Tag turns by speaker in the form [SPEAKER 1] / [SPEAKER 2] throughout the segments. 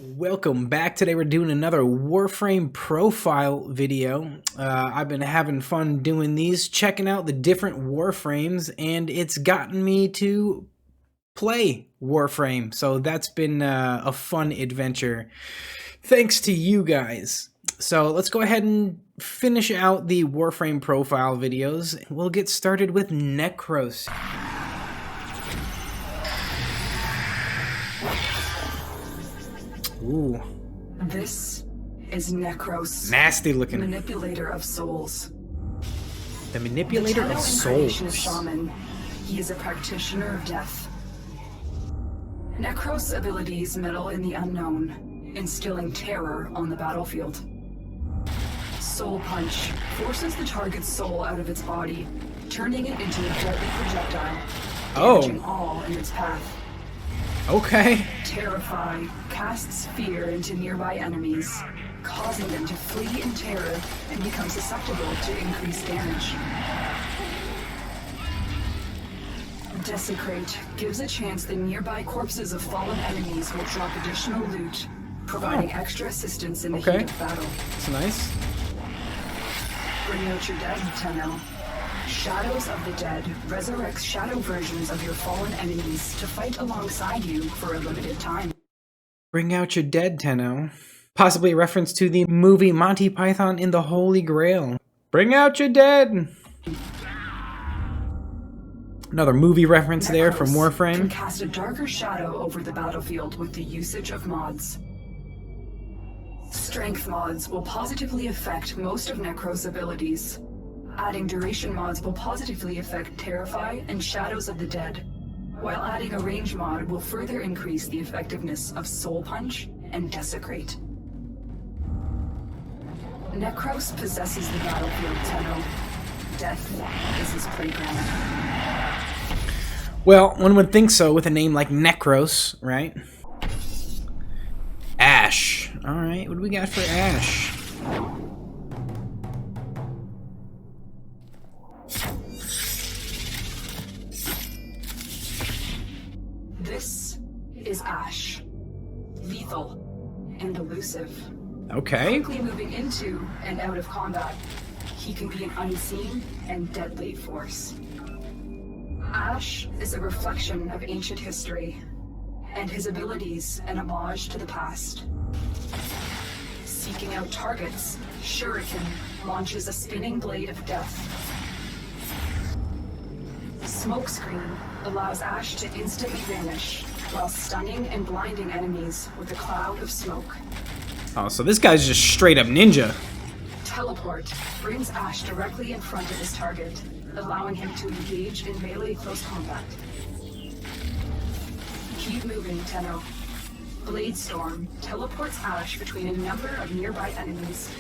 [SPEAKER 1] Welcome back. Today we're doing another Warframe profile video. I've been having fun doing these, checking out the different Warframes, and it's gotten me to play Warframe. So that's been a fun adventure. Thanks to you guys. So let's go ahead and finish out the Warframe profile videos. We'll get started with Necros. Ooh.
[SPEAKER 2] This is Necros.
[SPEAKER 1] Nasty looking.
[SPEAKER 2] Manipulator of souls.
[SPEAKER 1] The manipulator of souls.
[SPEAKER 2] Of shaman. He is a practitioner of death. Necros' abilities meddle in the unknown, instilling terror on the battlefield. Soul Punch forces the target's soul out of its body, turning it into a deadly projectile, damaging all in its path.
[SPEAKER 1] Okay.
[SPEAKER 2] Terrify casts fear into nearby enemies, causing them to flee in terror and become susceptible to increased damage. Desecrate gives a chance the nearby corpses of fallen enemies will drop additional loot, providing extra assistance in the heat of battle.
[SPEAKER 1] That's nice.
[SPEAKER 2] Bring out your dead, Tenno. Shadows of the Dead resurrects shadow versions of your fallen enemies to fight alongside you for a limited time.
[SPEAKER 1] Bring out your dead, Tenno. Possibly a reference to the movie Monty Python in the Holy Grail. Bring out your dead! Another movie reference there from Warframe.
[SPEAKER 2] Can cast a darker shadow over the battlefield with the usage of mods. Strength mods will positively affect most of Necros' abilities. Adding duration mods will positively affect Terrify and Shadows of the Dead, while adding a range mod will further increase the effectiveness of Soul Punch and Desecrate. Necros possesses the battlefield, Tenno. Death is his playground.
[SPEAKER 1] Well, one would think so with a name like Necros, right? Ash. Alright, what do we got for Ash?
[SPEAKER 2] This is Ash. Lethal and elusive.
[SPEAKER 1] Okay.
[SPEAKER 2] Quickly moving into and out of combat, he can be an unseen and deadly force. Ash is a reflection of ancient history, and his abilities an homage to the past. Seeking out targets, Shuriken launches a spinning blade of death. Smokescreen allows Ash to instantly vanish, while stunning and blinding enemies with a cloud of smoke.
[SPEAKER 1] Oh, so this guy's just straight up ninja.
[SPEAKER 2] Teleport brings Ash directly in front of his target, allowing him to engage in melee close combat. Keep moving, Tenno. Blade Storm teleports Ash between a number of nearby enemies,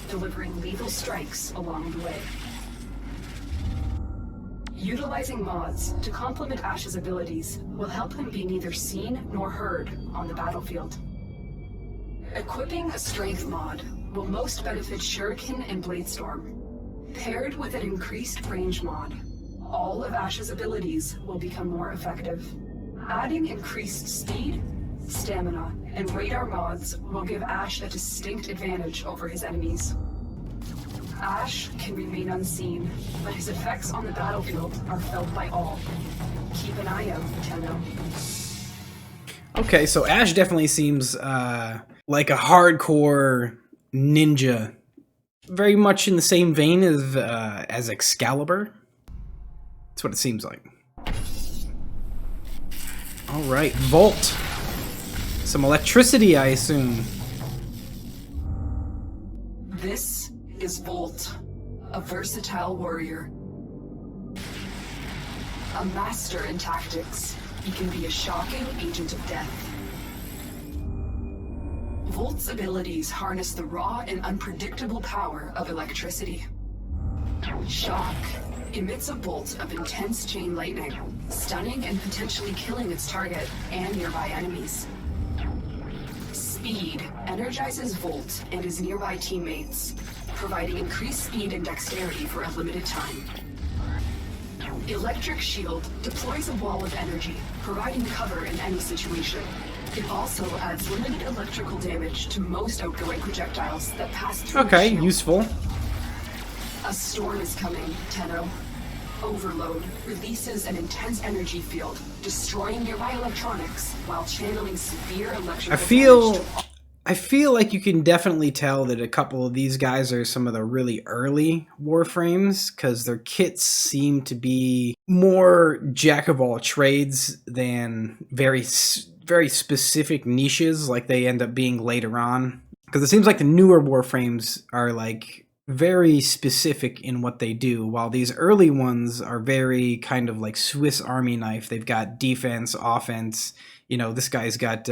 [SPEAKER 2] delivering lethal strikes along the way. Utilizing mods to complement Ash's abilities will help him be neither seen nor heard on the battlefield. Equipping a Strength mod will most benefit Shuriken and Bladestorm. Paired with an increased range mod, all of Ash's abilities will become more effective. Adding increased speed, stamina, and radar mods will give Ash a distinct advantage over his enemies. Ash can remain unseen, but his effects on the battlefield are felt by all. Keep an eye out, Tenno.
[SPEAKER 1] Okay, so Ash definitely seems like a hardcore ninja. Very much in the same vein as Excalibur. That's what it seems like. Alright, Volt. Some electricity, I assume.
[SPEAKER 2] This is Volt, a versatile warrior. A master in tactics, he can be a shocking agent of death. Volt's abilities harness the raw and unpredictable power of electricity. Shock emits a bolt of intense chain lightning, stunning and potentially killing its target and nearby enemies. Speed energizes Volt and his nearby teammates, providing increased speed and dexterity for a limited time. Electric Shield deploys a wall of energy, providing cover in any situation. It also adds limited electrical damage to most outgoing projectiles that pass through the shield.
[SPEAKER 1] Useful.
[SPEAKER 2] A storm is coming, Tenno. Overload releases an intense energy field, destroying nearby electronics while channeling severe electrical damage.
[SPEAKER 1] I feel like you can definitely tell that a couple of these guys are some of the really early Warframes, because their kits seem to be more jack of all trades than very specific niches like they end up being later on. Because it seems like the newer Warframes are like very specific in what they do, while these early ones are very kind of like Swiss Army knife. They've got defense, offense. You know, this guy's got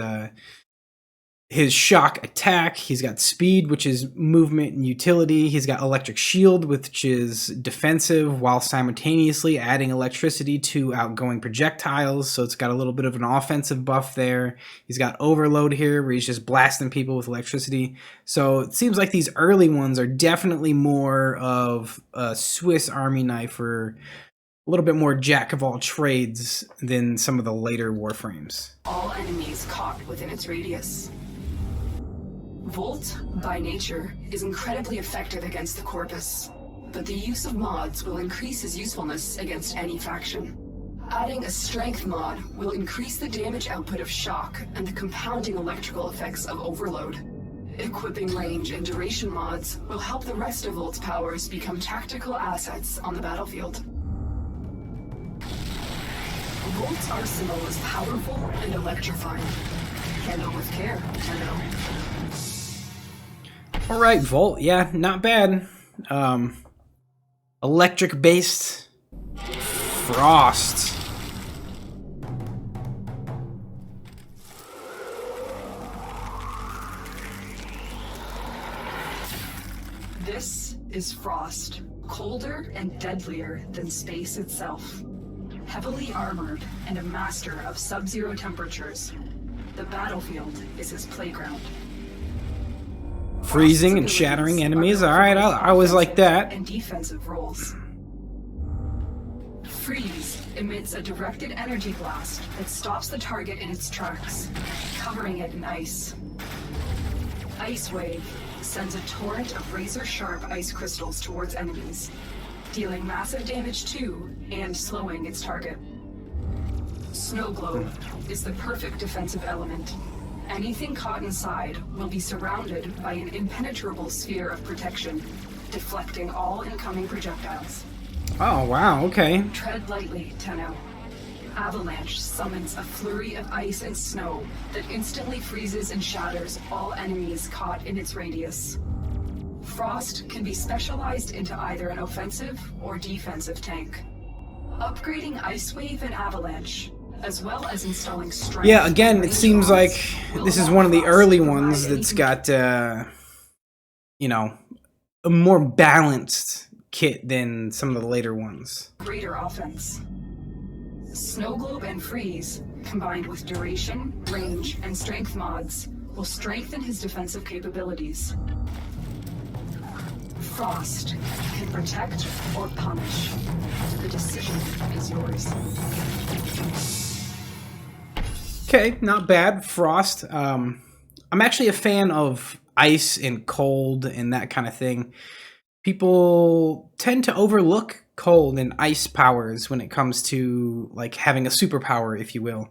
[SPEAKER 1] his shock attack, he's got speed, which is movement and utility, he's got electric shield, which is defensive, while simultaneously adding electricity to outgoing projectiles, so it's got a little bit of an offensive buff there. He's got overload here, where he's just blasting people with electricity. So it seems like these early ones are definitely more of a Swiss Army knife, or a little bit more jack of all trades than some of the later Warframes.
[SPEAKER 2] All enemies caught within its radius. Volt, by nature, is incredibly effective against the Corpus, but the use of mods will increase his usefulness against any faction. Adding a strength mod will increase the damage output of shock and the compounding electrical effects of overload. Equipping range and duration mods will help the rest of Volt's powers become tactical assets on the battlefield. Volt's arsenal is powerful and electrifying. Handle with care, Tenno.
[SPEAKER 1] Alright, Volt, yeah, not bad. Electric-based Frost.
[SPEAKER 2] This is Frost, colder and deadlier than space itself. Heavily armored and a master of sub-zero temperatures, the battlefield is his playground.
[SPEAKER 1] Freezing and shattering enemies. Alright, I always like that.
[SPEAKER 2] And defensive roles. Freeze emits a directed energy blast that stops the target in its tracks, covering it in ice. Ice Wave sends a torrent of razor-sharp ice crystals towards enemies, dealing massive damage to and slowing its target. Snow Globe is the perfect defensive element. Anything caught inside will be surrounded by an impenetrable sphere of protection, deflecting all incoming projectiles.
[SPEAKER 1] Oh, wow, okay.
[SPEAKER 2] Tread lightly, Tenno. Avalanche summons a flurry of ice and snow that instantly freezes and shatters all enemies caught in its radius. Frost can be specialized into either an offensive or defensive tank. Upgrading Ice Wave and Avalanche, as well as installing strength.
[SPEAKER 1] Yeah, again, it seems like this is one of the early ones that's got, you know, a more balanced kit than some of the later ones.
[SPEAKER 2] Greater offense. Snow Globe and Freeze, combined with duration, range, and strength mods, will strengthen his defensive capabilities. Frost can protect or punish. The decision is yours.
[SPEAKER 1] Okay, not bad. Frost. I'm actually a fan of ice and cold and that kind of thing. People tend to overlook cold and ice powers when it comes to like having a superpower, if you will.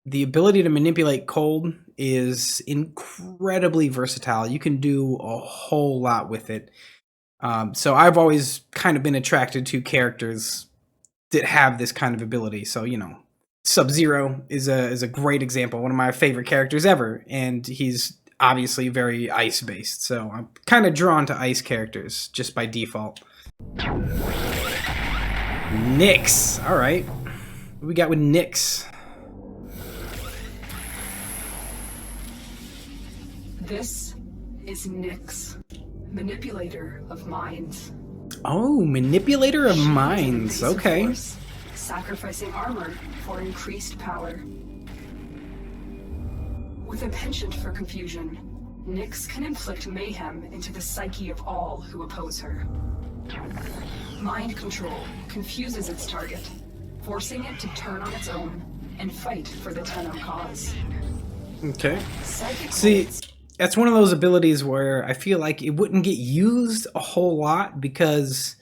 [SPEAKER 1] The ability to manipulate cold is incredibly versatile. You can do a whole lot with it. So I've always kind of been attracted to characters that have this kind of ability. So, you know, Sub-Zero is a great example, one of my favorite characters ever, and he's obviously very ice-based, so I'm kind of drawn to ice characters just by default. Nyx, alright. What we got with Nyx?
[SPEAKER 2] This is Nyx, manipulator of minds.
[SPEAKER 1] Oh, manipulator of minds, okay.
[SPEAKER 2] Force, sacrificing armor for increased power. With a penchant for confusion, Nyx can inflict mayhem into the psyche of all who oppose her. Mind control confuses its target, forcing it to turn on its own and fight for the Tenno cause.
[SPEAKER 1] Okay.
[SPEAKER 2] Psychic
[SPEAKER 1] See,
[SPEAKER 2] bolts.
[SPEAKER 1] that's one of those abilities where I feel like it wouldn't get used a whole lot because,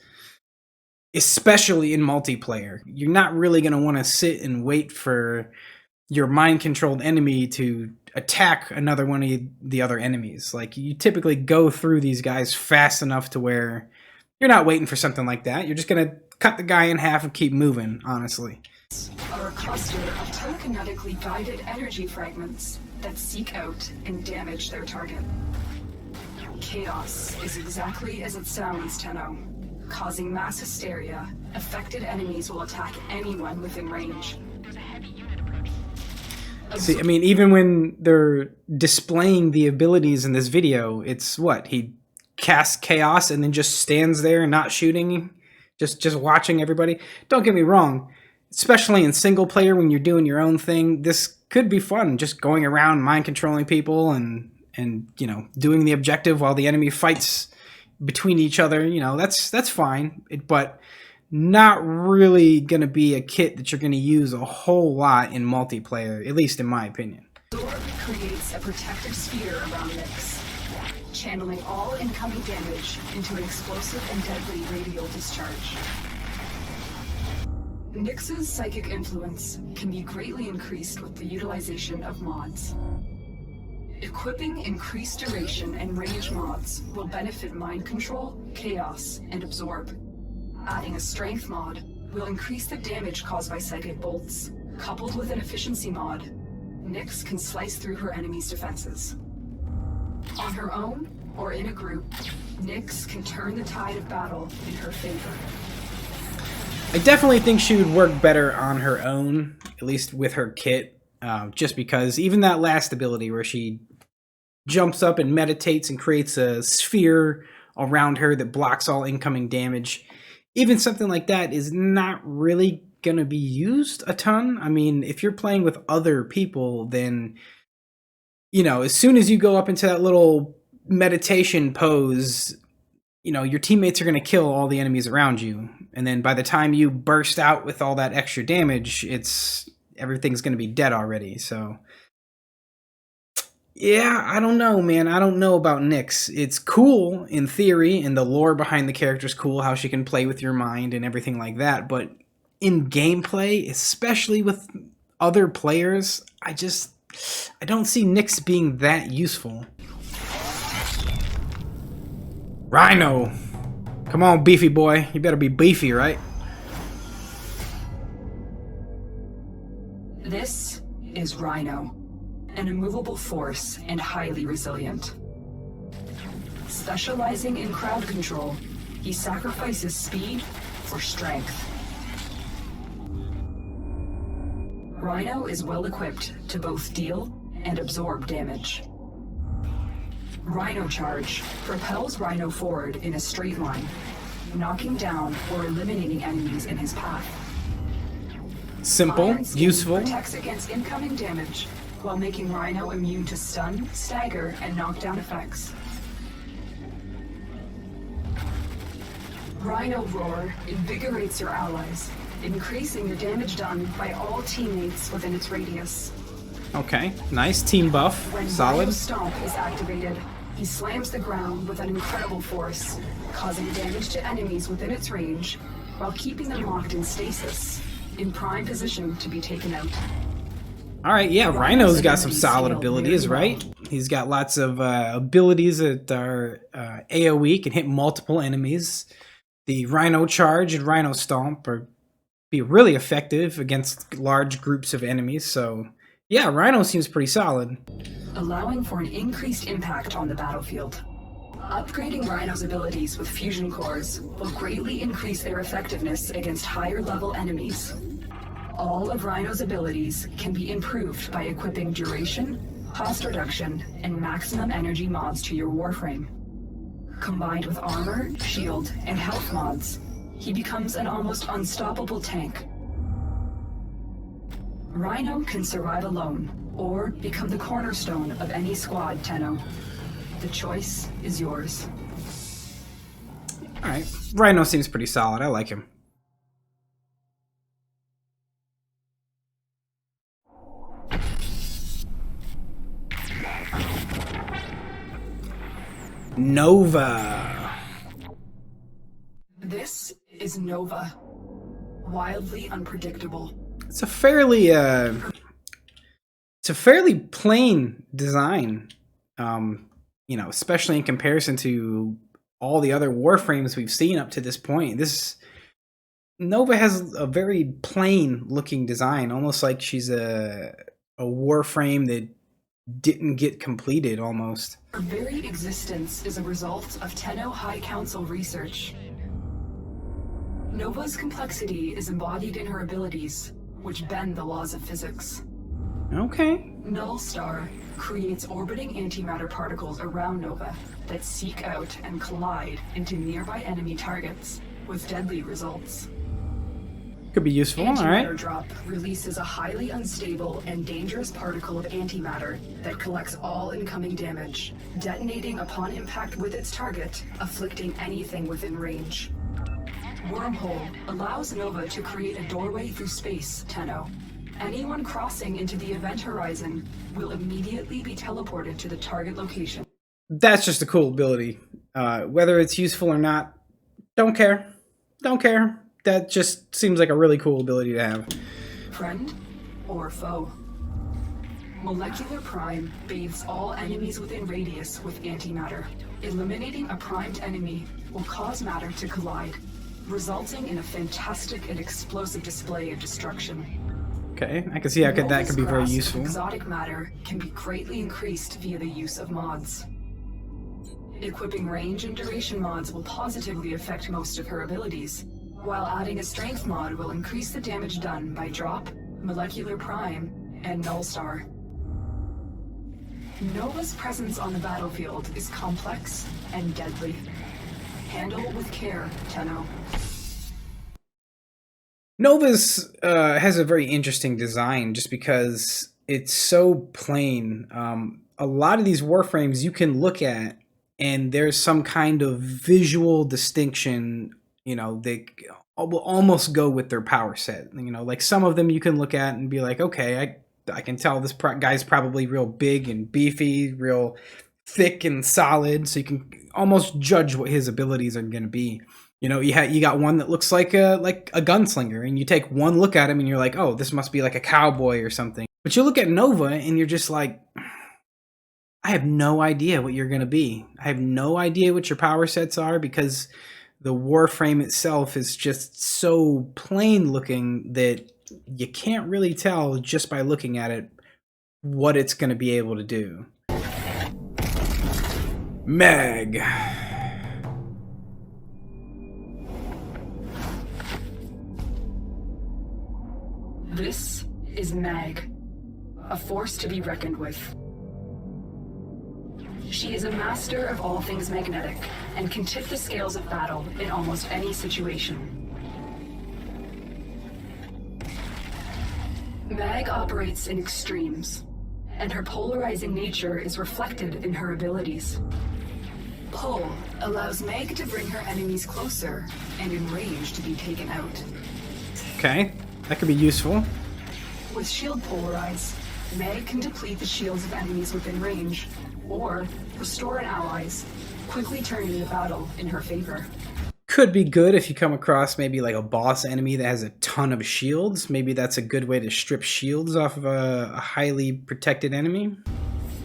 [SPEAKER 1] especially in multiplayer, you're not really going to want to sit and wait for your mind-controlled enemy to attack another one of the other enemies. Like, you typically go through these guys fast enough to where you're not waiting for something like that. You're just going to cut the guy in half and keep moving, honestly.
[SPEAKER 2] Are a cluster of telekinetically guided energy fragments that seek out and damage their target. Chaos is exactly as it sounds, Tenno. Causing mass hysteria, affected enemies will attack anyone within range.
[SPEAKER 1] See, I mean, even when they're displaying the abilities in this video, it's what? He casts chaos and then just stands there not shooting, just watching everybody. Don't get me wrong, especially in single player when you're doing your own thing, this could be fun, just going around mind controlling people and you know, doing the objective while the enemy fights between each other. You know, that's fine, but not really going to be a kit that you're going to use a whole lot in multiplayer, at least in my opinion.
[SPEAKER 2] Absorb creates a protective sphere around Nyx, channeling all incoming damage into an explosive and deadly radial discharge. Nyx's psychic influence can be greatly increased with the utilization of mods. Equipping increased duration and range mods will benefit mind control, chaos, and absorb. Adding a strength mod will increase the damage caused by psychic bolts. Coupled with an efficiency mod, Nyx can slice through her enemy's defenses. On her own, or in a group, Nyx can turn the tide of battle in her favor.
[SPEAKER 1] I definitely think she would work better on her own, at least with her kit, just because even that last ability where she jumps up and meditates and creates a sphere around her that blocks all incoming damage, even something like that is not really going to be used a ton. I mean, if you're playing with other people, then, you know, as soon as you go up into that little meditation pose, you know, your teammates are going to kill all the enemies around you. And then by the time you burst out with all that extra damage, everything's going to be dead already. So, yeah, I don't know, man. I don't know about Nyx. It's cool in theory, and the lore behind the character's cool, how she can play with your mind and everything like that. But in gameplay, especially with other players, I don't see Nyx being that useful. Rhino! Come on, beefy boy. You better be beefy, right?
[SPEAKER 2] This is Rhino, an immovable force and highly resilient. Specializing in crowd control, he sacrifices speed for strength. Rhino is well equipped to both deal and absorb damage. Rhino Charge propels Rhino forward in a straight line, knocking down or eliminating enemies in his path.
[SPEAKER 1] Simple,
[SPEAKER 2] Iron Skin
[SPEAKER 1] useful.
[SPEAKER 2] Protects against incoming damage, while making Rhino immune to stun, stagger, and knockdown effects. Rhino Roar invigorates your allies, increasing the damage done by all teammates within its radius.
[SPEAKER 1] Okay, nice team buff.
[SPEAKER 2] When
[SPEAKER 1] Solid.
[SPEAKER 2] Rhino Stomp is activated, he slams the ground with an incredible force, causing damage to enemies within its range, while keeping them locked in stasis, in prime position to be taken out.
[SPEAKER 1] Alright, yeah, Rhino's got some
[SPEAKER 2] abilities
[SPEAKER 1] solid
[SPEAKER 2] scale
[SPEAKER 1] abilities,
[SPEAKER 2] really
[SPEAKER 1] right? He's got lots of abilities that are AoE, can hit multiple enemies. The Rhino Charge and Rhino Stomp be really effective against large groups of enemies, so yeah, Rhino seems pretty solid.
[SPEAKER 2] Allowing for an increased impact on the battlefield. Upgrading Rhino's abilities with fusion cores will greatly increase their effectiveness against higher level enemies. All of Rhino's abilities can be improved by equipping duration, cost reduction, and maximum energy mods to your Warframe. Combined with armor, shield, and health mods, he becomes an almost unstoppable tank. Rhino can survive alone, or become the cornerstone of any squad, Tenno. The choice is yours.
[SPEAKER 1] Alright, Rhino seems pretty solid. I like him. Nova.
[SPEAKER 2] This is Nova. Wildly unpredictable.
[SPEAKER 1] It's a fairly plain design. You know, especially in comparison to all the other Warframes we've seen up to this point. This Nova has a very plain looking design, almost like she's a Warframe that didn't get completed almost.
[SPEAKER 2] Her very existence is a result of Tenno High Council research. Nova's complexity is embodied in her abilities, which bend the laws of physics.
[SPEAKER 1] Okay.
[SPEAKER 2] Null Star creates orbiting antimatter particles around Nova that seek out and collide into nearby enemy targets, with deadly results.
[SPEAKER 1] Could be useful,
[SPEAKER 2] Antimatter
[SPEAKER 1] alright.
[SPEAKER 2] drop releases a highly unstable and dangerous particle of antimatter that collects all incoming damage, detonating upon impact with its target, afflicting anything within range. Wormhole allows Nova to create a doorway through space, Tenno. Anyone crossing into the event horizon will immediately be teleported to the target location.
[SPEAKER 1] That's just a cool ability. Whether it's useful or not, don't care. Don't care. That just seems like a really cool ability to have.
[SPEAKER 2] Friend or foe? Molecular Prime bathes all enemies within radius with antimatter. Eliminating a primed enemy will cause matter to collide, resulting in a fantastic and explosive display of destruction.
[SPEAKER 1] Okay, I can see how that could be very
[SPEAKER 2] Nova's
[SPEAKER 1] useful.
[SPEAKER 2] Exotic matter can be greatly increased via the use of mods. Equipping range and duration mods will positively affect most of her abilities, while adding a strength mod will increase the damage done by Drop, Molecular Prime, and Null Star. Nova's presence on the battlefield is complex and deadly. Handle with care, Tenno.
[SPEAKER 1] Nova's has a very interesting design just because it's so plain. A lot of these Warframes you can look at and there's some kind of visual distinction. You know, they will almost go with their power set. You know, like some of them you can look at and be like, okay, I can tell this guy's probably real big and beefy, real thick and solid. So you can almost judge what his abilities are going to be. You know, you got one that looks like a gunslinger, and you take one look at him and you're like, oh, this must be like a cowboy or something. But you look at Nova and you're just like, I have no idea what you're going to be. I have no idea what your power sets are because the Warframe itself is just so plain looking that you can't really tell just by looking at it what it's going to be able to do. Meg.
[SPEAKER 2] This is Mag, a force to be reckoned with. She is a master of all things magnetic and can tip the scales of battle in almost any situation. Mag operates in extremes, and her polarizing nature is reflected in her abilities. Pull allows Mag to bring her enemies closer and in range to be taken out.
[SPEAKER 1] Okay, that could be useful.
[SPEAKER 2] With Shield Polarize, Mag can deplete the shields of enemies within range, or restore an ally's, quickly turning the battle in her favor.
[SPEAKER 1] Could be good if you come across maybe like a boss enemy that has a ton of shields. Maybe that's a good way to strip shields off of a highly protected enemy.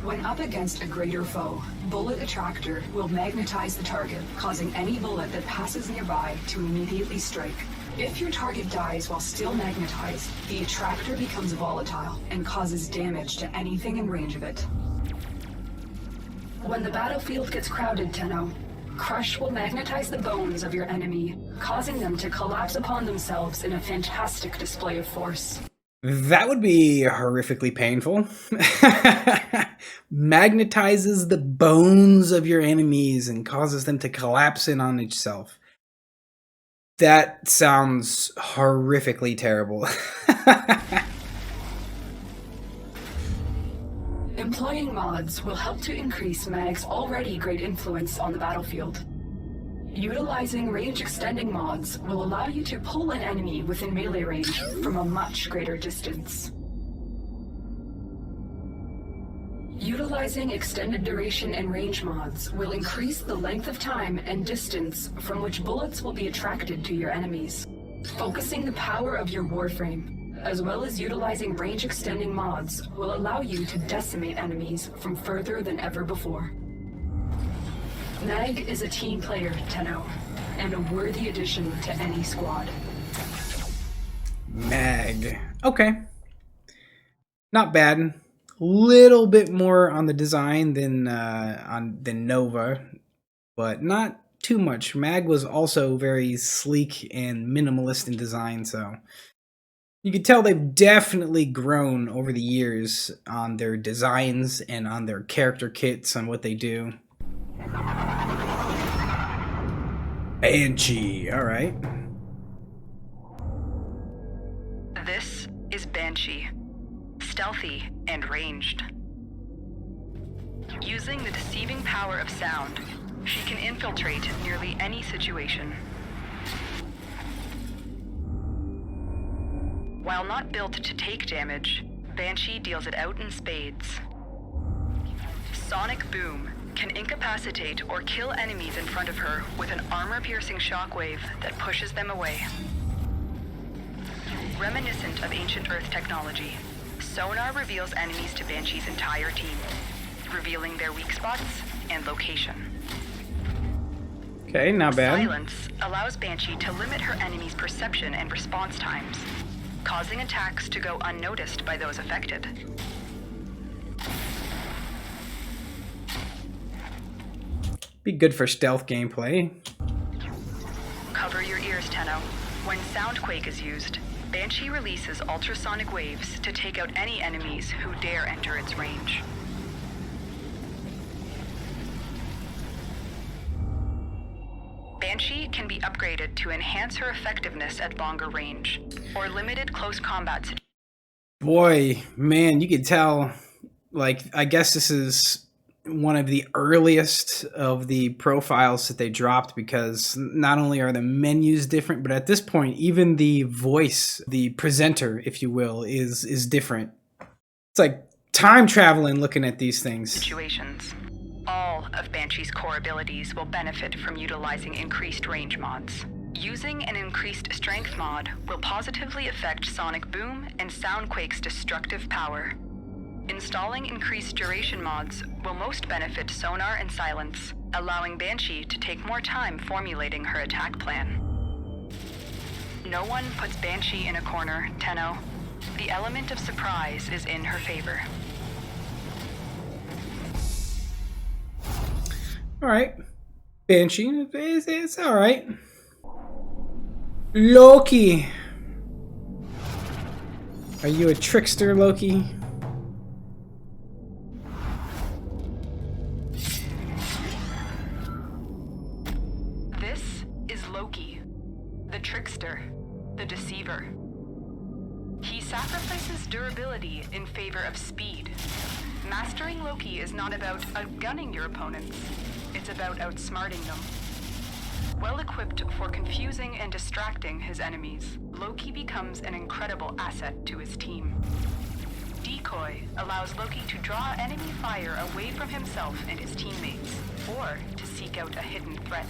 [SPEAKER 2] When up against a greater foe, Bullet Attractor will magnetize the target, causing any bullet that passes nearby to immediately strike. If your target dies while still magnetized, the attractor becomes volatile and causes damage to anything in range of it. When the battlefield gets crowded, Tenno, Crush will magnetize the bones of your enemy, causing them to collapse upon themselves in a fantastic display of force.
[SPEAKER 1] That would be horrifically painful. Magnetizes the bones of your enemies and causes them to collapse in on itself. That sounds horrifically terrible.
[SPEAKER 2] Employing mods will help to increase Mag's already great influence on the battlefield. Utilizing range-extending mods will allow you to pull an enemy within melee range from a much greater distance. Utilizing extended duration and range mods will increase the length of time and distance from which bullets will be attracted to your enemies. Focusing the power of your Warframe, as well as utilizing range-extending mods, will allow you to decimate enemies from further than ever before. Mag is a team player, Tenno, and a worthy addition to any squad.
[SPEAKER 1] Mag. Okay. Not bad. Little bit more on the design than Nova, but not too much. Mag was also very sleek and minimalist in design, so you can tell they've definitely grown over the years on their designs and on their character kits, on what they do. Banshee, alright.
[SPEAKER 3] This is Banshee. Stealthy and ranged. Using the deceiving power of sound, she can infiltrate nearly any situation. While not built to take damage, Banshee deals it out in spades. Sonic Boom can incapacitate or kill enemies in front of her with an armor-piercing shockwave that pushes them away. Reminiscent of ancient Earth technology, sonar reveals enemies to Banshee's entire team, revealing their weak spots and location.
[SPEAKER 1] Okay, not bad.
[SPEAKER 3] Silence allows Banshee to limit her enemy's perception and response times, causing attacks to go unnoticed by those affected.
[SPEAKER 1] Be good for stealth gameplay.
[SPEAKER 3] Cover your ears, Tenno. When Soundquake is used, Banshee releases ultrasonic waves to take out any enemies who dare enter its range. Banshee can be upgraded to enhance her effectiveness at longer range, or limited close combat situations.
[SPEAKER 1] Boy, man, you could tell, like, I guess this is one of the earliest of the profiles that they dropped, because not only are the menus different, but at this point, even the voice, the presenter, if you will, is different. It's like time traveling looking at these things.
[SPEAKER 3] Situations. All of Banshee's core abilities will benefit from utilizing increased range mods. Using an increased strength mod will positively affect Sonic Boom and Soundquake's destructive power. Installing increased duration mods will most benefit Sonar and Silence, allowing Banshee to take more time formulating her attack plan. No one puts Banshee in a corner, Tenno. The element of surprise is in her favor.
[SPEAKER 1] Alright. Banshee, it's alright. Loki. Are you a trickster, Loki?
[SPEAKER 3] This is Loki, the trickster, the deceiver. He sacrifices durability in favor of speed. Mastering Loki is not about outgunning your opponents, it's about outsmarting them. Well equipped for confusing and distracting his enemies, Loki becomes an incredible asset to his team. Decoy allows Loki to draw enemy fire away from himself and his teammates, or to seek out a hidden threat.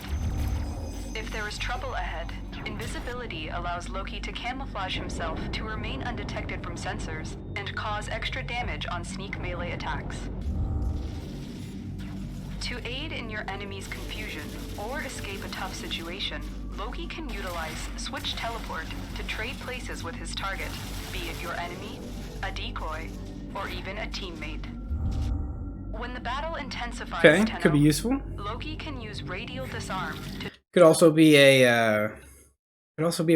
[SPEAKER 3] If there is trouble ahead, invisibility allows Loki to camouflage himself to remain undetected from sensors and cause extra damage on sneak melee attacks. To aid in your enemy's confusion or escape a tough situation, Loki can utilize Switch Teleport to trade places with his target, be it your enemy, a decoy, or even a teammate. When the battle intensifies,
[SPEAKER 1] Okay,
[SPEAKER 3] Tenno,
[SPEAKER 1] could be useful.
[SPEAKER 3] Loki can use Radial Disarm to
[SPEAKER 1] Could also be a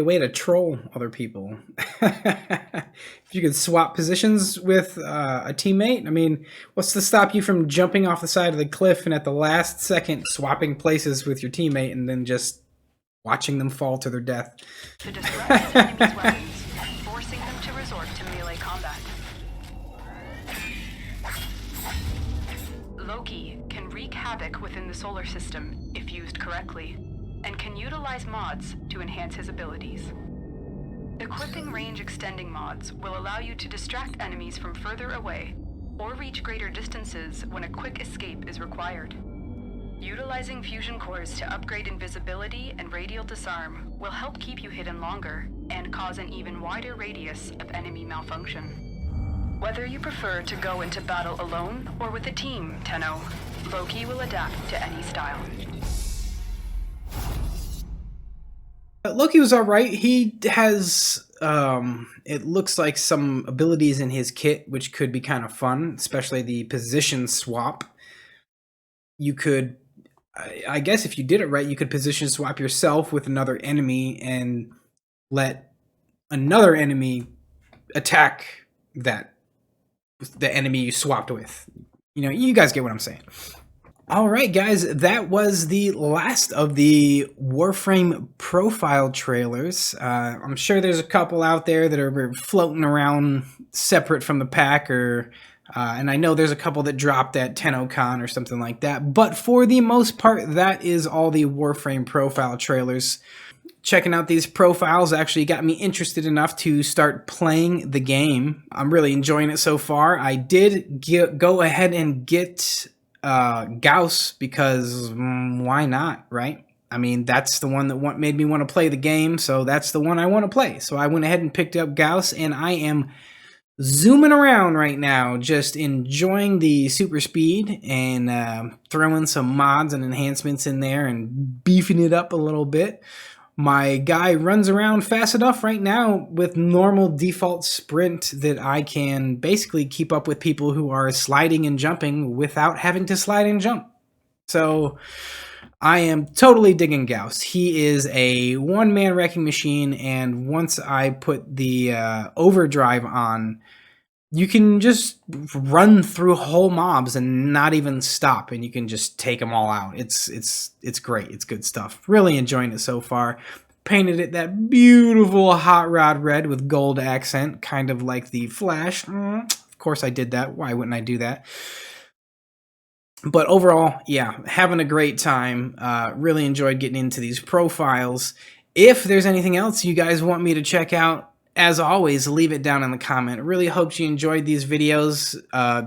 [SPEAKER 1] way to troll other people. If you could swap positions with a teammate, I mean, what's to stop you from jumping off the side of the cliff and at the last second swapping places with your teammate and then just watching them fall to their death?
[SPEAKER 3] disrupt his enemy's weapons, forcing them to resort to melee combat. Loki can wreak havoc within the solar system if used correctly. and can utilize mods to enhance his abilities. Equipping range-extending mods will allow you to distract enemies from further away or reach greater distances when a quick escape is required. Utilizing fusion cores to upgrade invisibility and radial disarm will help keep you hidden longer and cause an even wider radius of enemy malfunction. Whether you prefer to go into battle alone or with a team, Tenno, Loki will adapt to any style.
[SPEAKER 1] Loki was alright. He has, it looks like some abilities in his kit which could be kind of fun, especially the position swap. You could, I guess if you did it right, you could position swap yourself with another enemy and let another enemy attack the enemy you swapped with. You know, you guys get what I'm saying. Alright guys, that was the last of the Warframe profile trailers. I'm sure there's a couple out there that are floating around separate from the pack, and I know there's a couple that dropped at TennoCon or something like that, but for the most part, that is all the Warframe profile trailers. Checking out these profiles actually got me interested enough to start playing the game. I'm really enjoying it so far. I did go ahead and get Gauss because why not, right? I mean, that's the one that made me want to play the game, so that's the one I want to play. So I went ahead and picked up Gauss, and I am zooming around right now, just enjoying the super speed and throwing some mods and enhancements in there and beefing it up a little bit. My guy runs around fast enough right now with normal default sprint that I can basically keep up with people who are sliding and jumping without having to slide and jump. So I am totally digging Gauss. He is a one-man wrecking machine, and once I put the overdrive on, you can just run through whole mobs and not even stop, and you can just take them all out. It's great. It's good stuff. Really enjoying it so far. Painted it that beautiful hot rod red with gold accent, kind of like the Flash. Of course I did that. Why wouldn't I do that? But overall, yeah, having a great time. Really enjoyed getting into these profiles. If there's anything else you guys want me to check out, as always, leave it down in the comment. Really hope you enjoyed these videos,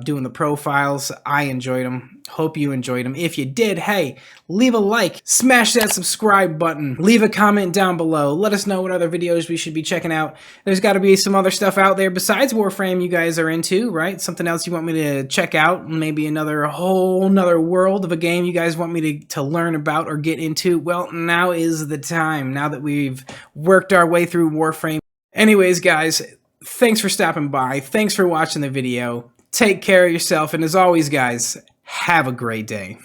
[SPEAKER 1] doing the profiles. I enjoyed them. Hope you enjoyed them. If you did, hey, leave a like, smash that subscribe button, leave a comment down below. Let us know what other videos we should be checking out. There's got to be some other stuff out there besides Warframe you guys are into, right? Something else you want me to check out, maybe whole nother world of a game you guys want me to learn about or get into. Well, now is the time, now that we've worked our way through Warframe. Anyways, guys, thanks for stopping by. Thanks for watching the video. Take care of yourself. And as always, guys, have a great day.